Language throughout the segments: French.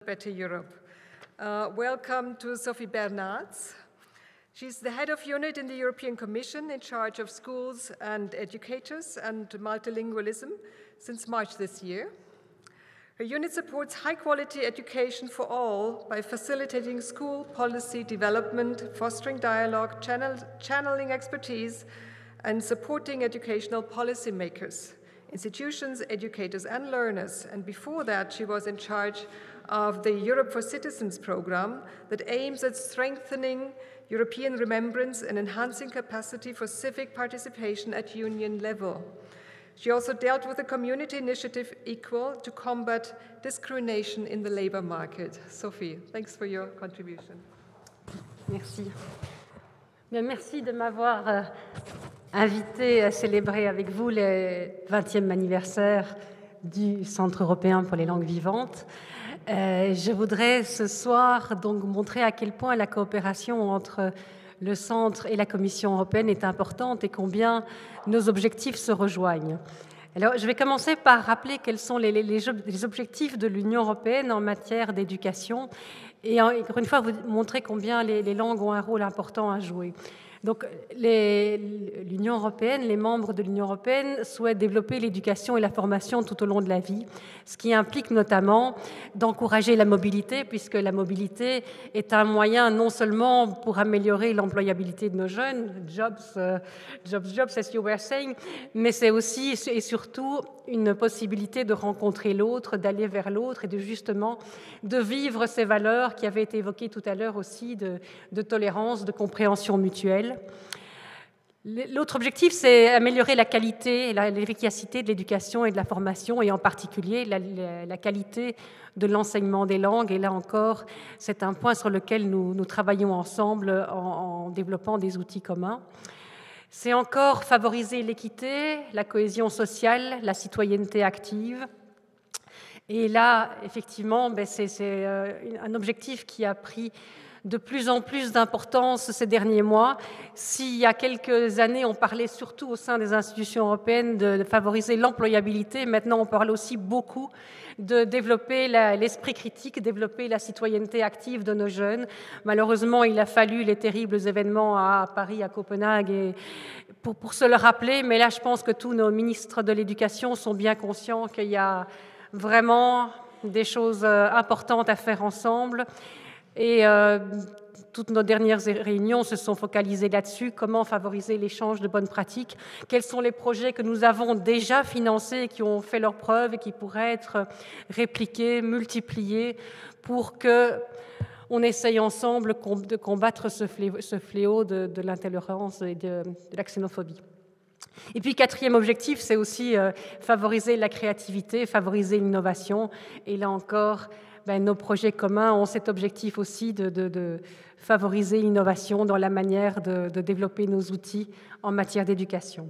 Better Europe. Welcome to Sophie Bernards. She's the head of unit in the European Commission in charge of schools and educators and multilingualism since March this year. Her unit supports high-quality education for all by facilitating school policy development, fostering dialogue, channeling expertise, and supporting educational policymakers, institutions, educators, and learners. And before that, she was in charge of the Europe for Citizens program that aims at strengthening European remembrance and enhancing capacity for civic participation at union level. She also dealt with the community initiative Equal to combat discrimination in the labor market. Sophie, thanks for your contribution. Merci. Bien, merci de m'avoir invité à célébrer avec vous le 20e anniversaire du Centre européen pour les langues vivantes. Je voudrais ce soir donc montrer à quel point la coopération entre le Centre et la Commission européenne est importante et combien nos objectifs se rejoignent. Alors, je vais commencer par rappeler quels sont les objectifs de l'Union européenne en matière d'éducation et encore une fois vous montrer combien les langues ont un rôle important à jouer. Donc, l'Union européenne, les membres de l'Union européenne souhaitent développer l'éducation et la formation tout au long de la vie, ce qui implique notamment d'encourager la mobilité, puisque la mobilité est un moyen non seulement pour améliorer l'employabilité de nos jeunes, jobs, as you were saying, mais c'est aussi et surtout une possibilité de rencontrer l'autre, d'aller vers l'autre et de vivre ces valeurs qui avaient été évoquées tout à l'heure aussi, de tolérance, de compréhension mutuelle. L'autre objectif, c'est améliorer la qualité et l'efficacité de l'éducation et de la formation, et en particulier la qualité de l'enseignement des langues. Et là encore, c'est un point sur lequel nous travaillons ensemble en développant des outils communs. C'est encore favoriser l'équité, la cohésion sociale, la citoyenneté active. Et là, effectivement, c'est un objectif qui a pris de plus en plus d'importance ces derniers mois. S'il y a quelques années, on parlait surtout au sein des institutions européennes de favoriser l'employabilité, maintenant on parle aussi beaucoup de développer l'esprit critique, développer la citoyenneté active de nos jeunes. Malheureusement, il a fallu les terribles événements à Paris, à Copenhague, pour se le rappeler, mais là je pense que tous nos ministres de l'Éducation sont bien conscients qu'il y a vraiment des choses importantes à faire ensemble. Et toutes nos dernières réunions se sont focalisées là-dessus, comment favoriser l'échange de bonnes pratiques, quels sont les projets que nous avons déjà financés, qui ont fait leurs preuves et qui pourraient être répliqués, multipliés, pour qu'on essaye ensemble de combattre ce fléau de l'intolérance et de la xénophobie. Et puis, quatrième objectif, c'est aussi favoriser la créativité, favoriser l'innovation. Et là encore, nos projets communs ont cet objectif aussi de favoriser l'innovation dans la manière de développer nos outils en matière d'éducation.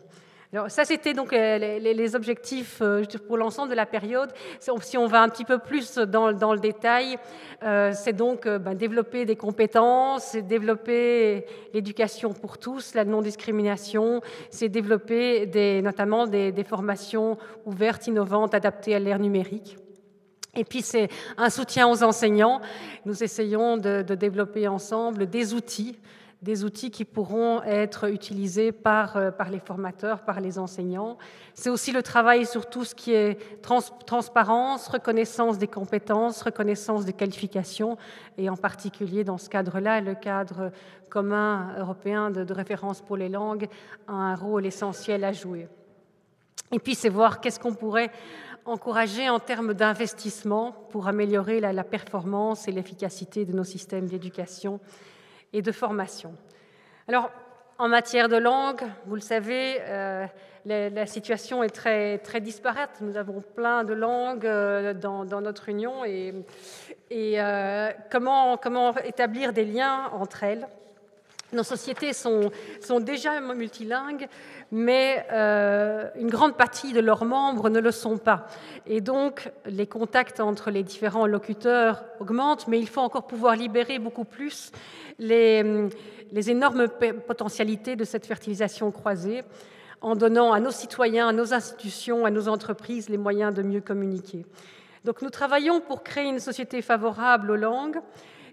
Alors ça, c'était donc les objectifs pour l'ensemble de la période. Si on va un petit peu plus dans le détail, c'est donc développer des compétences, c'est développer l'éducation pour tous, la non-discrimination, c'est développer notamment des formations ouvertes, innovantes, adaptées à l'ère numérique. Et puis, c'est un soutien aux enseignants. Nous essayons de développer ensemble des outils qui pourront être utilisés par les formateurs, par les enseignants. C'est aussi le travail sur tout ce qui est transparence, reconnaissance des compétences, reconnaissance des qualifications, et en particulier dans ce cadre-là, le cadre commun européen de référence pour les langues a un rôle essentiel à jouer. Et puis, c'est voir qu'est-ce qu'on pourrait encourager en termes d'investissement pour améliorer la performance et l'efficacité de nos systèmes d'éducation et de formation. Alors, en matière de langue, vous le savez, la situation est très, très disparate. Nous avons plein de langues dans notre Union et comment établir des liens entre elles. Nos sociétés sont déjà multilingues, mais une grande partie de leurs membres ne le sont pas. Et donc, les contacts entre les différents locuteurs augmentent, mais il faut encore pouvoir libérer beaucoup plus les énormes potentialités de cette fertilisation croisée en donnant à nos citoyens, à nos institutions, à nos entreprises les moyens de mieux communiquer. Donc nous travaillons pour créer une société favorable aux langues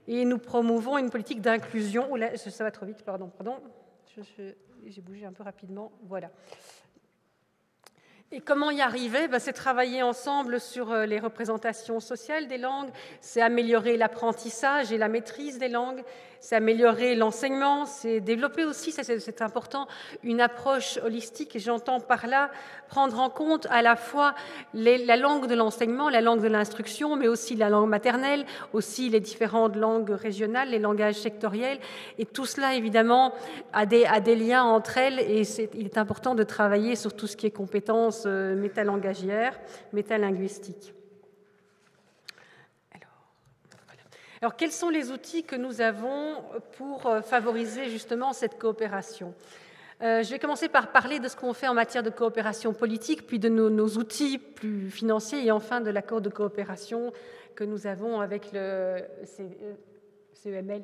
et nous promouvons une politique d'inclusion. Oh là, ça va trop vite, pardon. J'ai bougé un peu rapidement, voilà. Et comment y arriver? C'est travailler ensemble sur les représentations sociales des langues, c'est améliorer l'apprentissage et la maîtrise des langues, c'est améliorer l'enseignement, c'est développer aussi, ça c'est important, une approche holistique. Et j'entends par là prendre en compte à la fois la langue de l'enseignement, la langue de l'instruction, mais aussi la langue maternelle, aussi les différentes langues régionales, les langages sectoriels. Et tout cela, évidemment, a des liens entre elles. Et il est important de travailler sur tout ce qui est compétences métalangagières, métalinguistiques. Alors, quels sont les outils que nous avons pour favoriser justement cette coopération? Je vais commencer par parler de ce qu'on fait en matière de coopération politique, puis de nos outils plus financiers et enfin de l'accord de coopération que nous avons avec le CEML,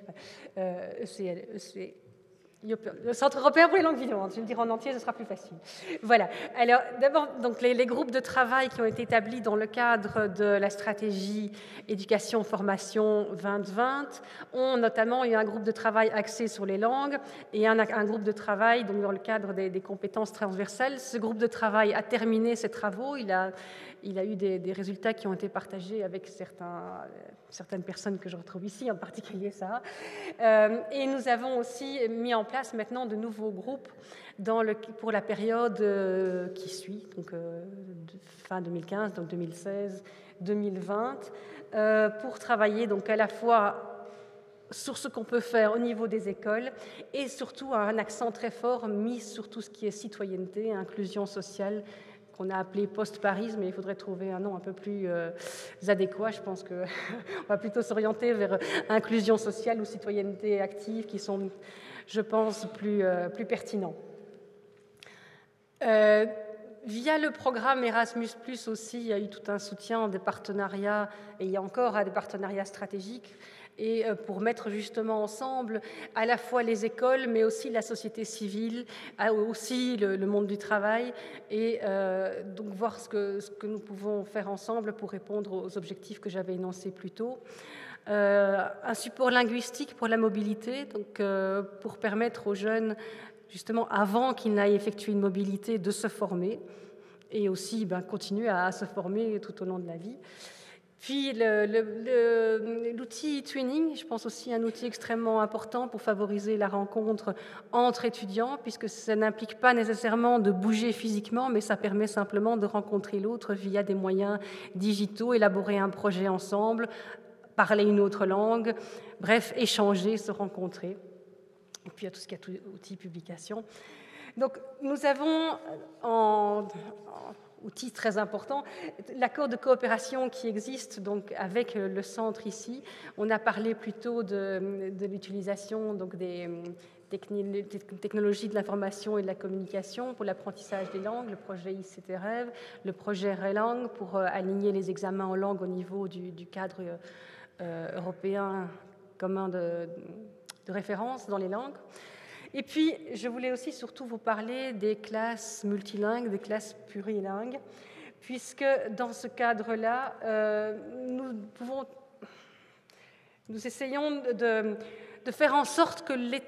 le Centre européen pour les langues vivantes. Je vais le dire en entier, ce sera plus facile. Voilà. Alors, d'abord, donc, les groupes de travail qui ont été établis dans le cadre de la stratégie éducation-formation 2020 ont notamment eu un groupe de travail axé sur les langues et un groupe de travail donc, dans le cadre des compétences transversales. Ce groupe de travail a terminé ses travaux. Il a eu des résultats qui ont été partagés avec certaines personnes que je retrouve ici, en particulier ça. Et nous avons aussi mis en place maintenant de nouveaux groupes pour la période qui suit, donc fin 2015, donc 2016, 2020, pour travailler donc à la fois sur ce qu'on peut faire au niveau des écoles et surtout un accent très fort mis sur tout ce qui est citoyenneté, inclusion sociale, qu'on a appelé post-Paris, mais il faudrait trouver un nom un peu plus adéquat. Je pense qu'on va plutôt s'orienter vers inclusion sociale ou citoyenneté active, qui sont, je pense, plus pertinents. Via le programme Erasmus+, aussi, il y a eu tout un soutien des partenariats, et il y a encore des partenariats stratégiques, et pour mettre justement ensemble à la fois les écoles, mais aussi la société civile, aussi le monde du travail, et donc voir ce que nous pouvons faire ensemble pour répondre aux objectifs que j'avais énoncés plus tôt. Un support linguistique pour la mobilité, donc pour permettre aux jeunes, justement avant qu'ils n'aillent effectuer une mobilité, de se former, et aussi continuer à se former tout au long de la vie. Puis l'outil Twinning, je pense aussi un outil extrêmement important pour favoriser la rencontre entre étudiants, puisque ça n'implique pas nécessairement de bouger physiquement, mais ça permet simplement de rencontrer l'autre via des moyens digitaux, élaborer un projet ensemble, parler une autre langue, bref, échanger, se rencontrer. Et puis il y a tout ce qui est outil publication. Donc nous avons outil très important, l'accord de coopération qui existe donc avec le centre ici. On a parlé plutôt de l'utilisation donc des technologies de l'information et de la communication pour l'apprentissage des langues, le projet ICT-Rêve, le projet RELangue pour aligner les examens en langue au niveau du cadre européen commun de référence dans les langues. Et puis, je voulais aussi surtout vous parler des classes multilingues, des classes plurilingues, puisque dans ce cadre-là, nous essayons de faire en sorte que le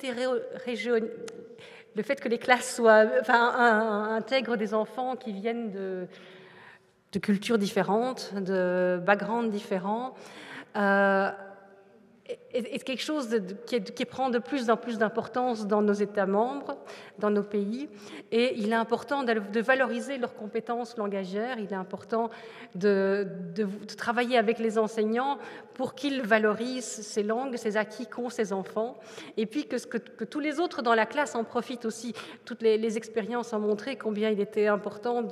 fait que les classes intègrent des enfants qui viennent de cultures différentes, de backgrounds différents, est quelque chose qui prend de plus en plus d'importance dans nos États membres, dans nos pays. Et il est important de valoriser leurs compétences langagières. Il est important de travailler avec les enseignants pour qu'ils valorisent ces langues, ces acquis qu'ont ces enfants. Et puis que tous les autres dans la classe en profitent aussi. Toutes les expériences ont montré combien il était important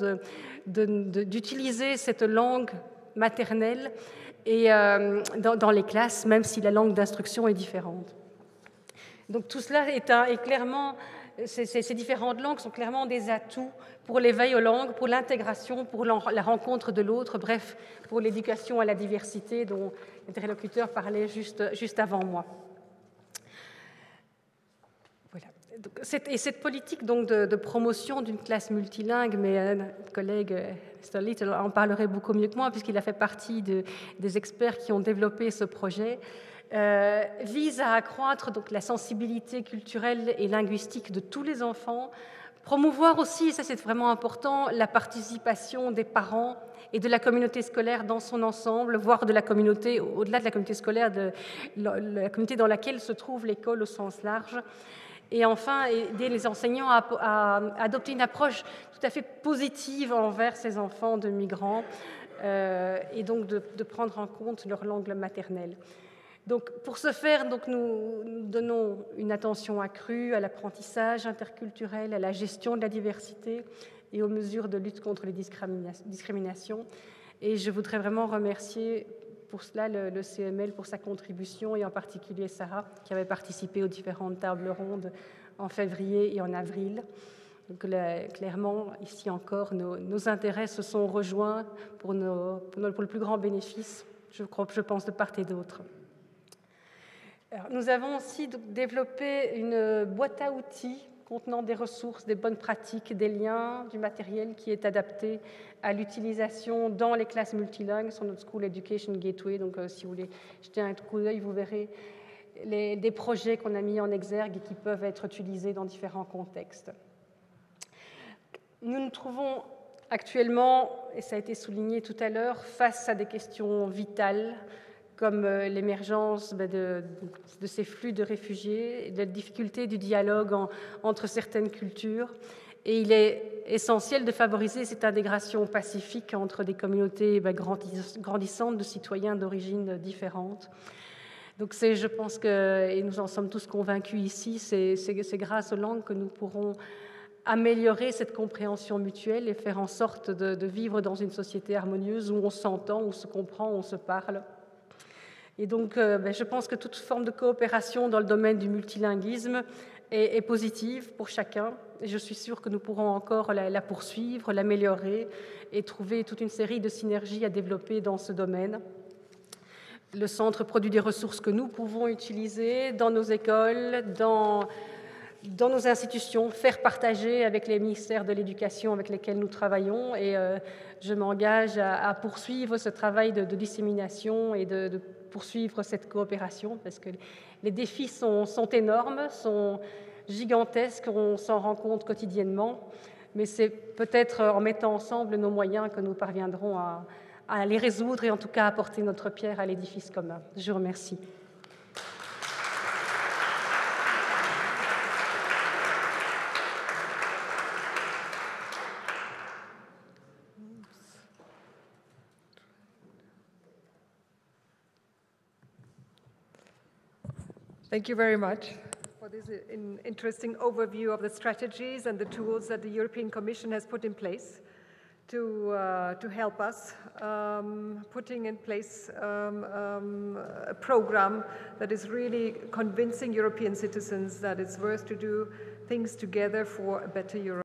d'utiliser cette langue maternelle et dans les classes, même si la langue d'instruction est différente. Donc tout cela est clairement, ces différentes langues sont clairement des atouts pour l'éveil aux langues, pour l'intégration, pour la rencontre de l'autre, bref, pour l'éducation à la diversité dont l'interlocuteur parlait juste avant moi. Voilà. Et cette politique donc, de promotion d'une classe multilingue, mais notre collègue Mr. Little en parlerait beaucoup mieux que moi, puisqu'il a fait partie des experts qui ont développé ce projet, vise à accroître donc, la sensibilité culturelle et linguistique de tous les enfants, promouvoir aussi, et ça c'est vraiment important, la participation des parents et de la communauté scolaire dans son ensemble, voire de la communauté, au-delà de la communauté scolaire, de la communauté dans laquelle se trouve l'école au sens large. Et enfin, aider les enseignants à adopter une approche tout à fait positive envers ces enfants de migrants et donc de prendre en compte leur langue maternelle. Donc, pour ce faire, donc, nous donnons une attention accrue à l'apprentissage interculturel, à la gestion de la diversité et aux mesures de lutte contre les discriminations. Et je voudrais vraiment remercier pour cela le CML pour sa contribution et en particulier Sarah qui avait participé aux différentes tables rondes en février et en avril. Donc, clairement, ici encore, nos intérêts se sont rejoints pour le plus grand bénéfice, je pense, de part et d'autre. Nous avons aussi développé une boîte à outils contenant des ressources, des bonnes pratiques, des liens, du matériel qui est adapté à l'utilisation dans les classes multilingues sur notre School Education Gateway. Donc, si vous voulez jeter un coup d'œil, vous verrez des projets qu'on a mis en exergue et qui peuvent être utilisés dans différents contextes. Nous nous trouvons actuellement, et ça a été souligné tout à l'heure, face à des questions vitales comme l'émergence de ces flux de réfugiés, de la difficulté du dialogue entre certaines cultures. Et il est essentiel de favoriser cette intégration pacifique entre des communautés grandissantes de citoyens d'origines différentes. Donc je pense que, et nous en sommes tous convaincus ici, c'est grâce aux langues que nous pourrons améliorer cette compréhension mutuelle et faire en sorte de vivre dans une société harmonieuse où on s'entend, où on se comprend, où on se parle. Et donc, je pense que toute forme de coopération dans le domaine du multilinguisme est positive pour chacun. Et je suis sûre que nous pourrons encore la poursuivre, l'améliorer et trouver toute une série de synergies à développer dans ce domaine. Le Centre produit des ressources que nous pouvons utiliser dans nos écoles, dans nos institutions, faire partager avec les ministères de l'Éducation avec lesquels nous travaillons. Et je m'engage à poursuivre ce travail de dissémination et de poursuivre cette coopération parce que les défis sont énormes, sont gigantesques, on s'en rend compte quotidiennement, mais c'est peut-être en mettant ensemble nos moyens que nous parviendrons à les résoudre et en tout cas à apporter notre pierre à l'édifice commun. Je vous remercie. Thank you very much for this interesting overview of the strategies and the tools that the European Commission has put in place to help us putting in place a program that is really convincing European citizens that it's worth to do things together for a better Europe.